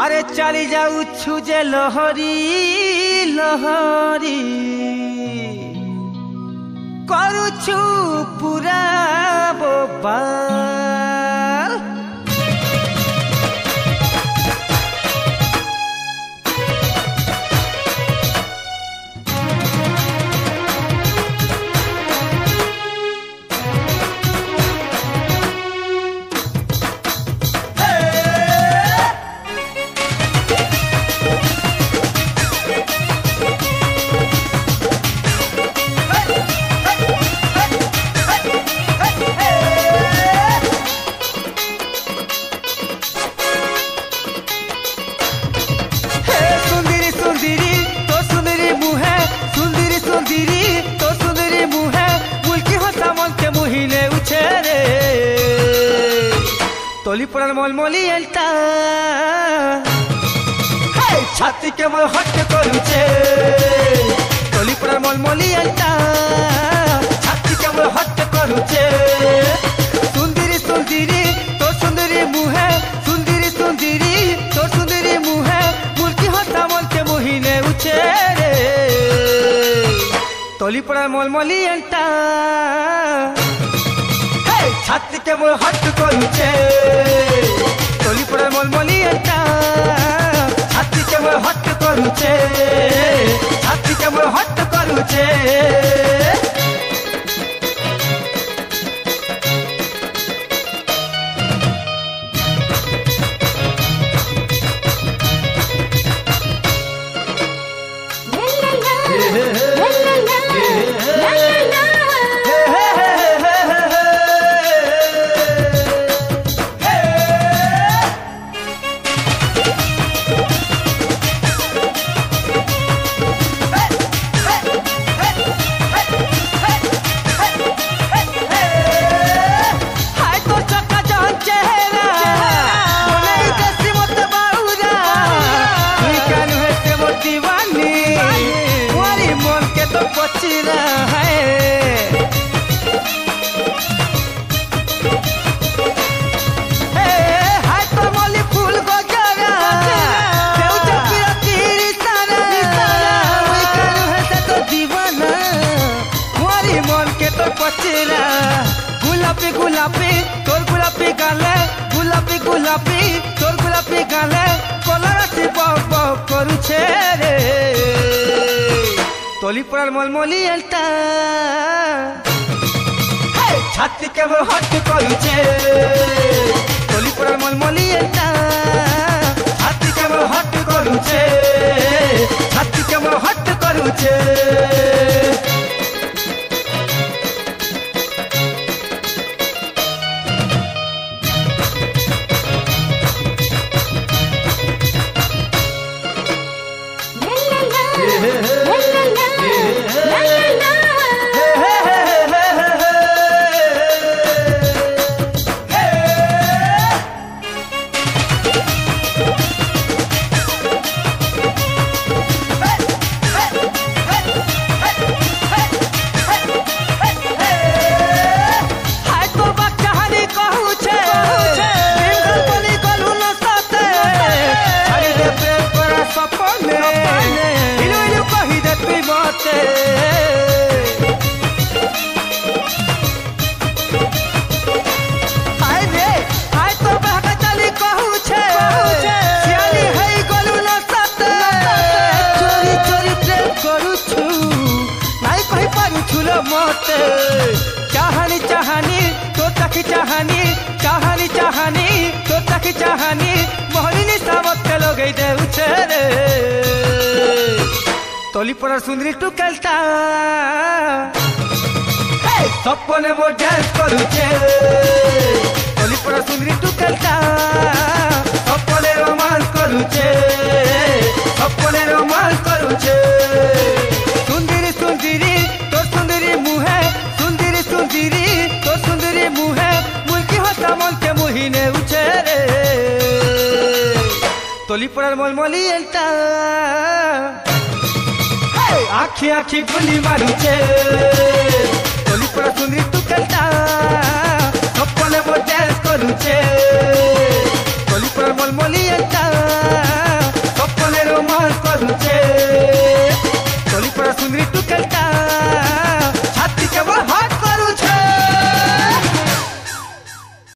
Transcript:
আরে চালি যাউছু যে লহরি লহরি করুছু পুরা বোবাল तोली पड़ल मलमली एल्टा छाती के मोर हट करूचे तोली पड़ल मलमली एल्टा छाती के मोर हट करूचे सुंदरी सुंदरी तो सुंदरी मुहे सुंदरी सुंदरी तो सुंदरी मुहे मुर्की हटा मन के मोहिने उचे रे तोली पड़ल मलमली एल्टा छाती के मोर हट करूचे तोली पड़ल मलमली एल्टा छाती के मोर हट करूचे छाती के मोर हट करूचे पचीना है हाय तो मली फूल गजरा देउ चपीरा तीरी सारा ओई कानु है से तो दीवाना मोरी मन के तो पचीना गुलाबी गुलाबी तोर गुलाबी गाले गुलाबी गुलाबी तोर गुलाबी गाले कलर से बक बक करूछे रे तोली पड़ल मलमली एल्टा छाती के मोर हट करूचे तोली पड़ल मलमली एल्टा छाती के मोर हट करूचे छाती के मोर हट करूचे मते चाहनी चाहनी तो तक चाहनी चाहनी चाहनी तो तक चाहनी मोहनी सामत लोगे दे उछे रे तोली पड़ल सुंदरी टुकलता सपने वो डांस करूचे तोली पड़ल सुंदरी टुकलता सपने रोमांस करूचे सपने रोमांस करूचे सुंदरी सुंदरी तो सुंदरी मुहे सुंदरी सुंदरी तो सुंदरी मुहे मुर्की हटा मन के मोहिने उचे रे तोली पड़ल मलमली एल्टा आखी आखी गुली मारूचे तोली पड़ल सुंदरी टुकलता सपने वो डांस करूचे तोली पड़ल मलमली एल्टा ସୁନ୍ଦରୀ ଟୁକେଲଟା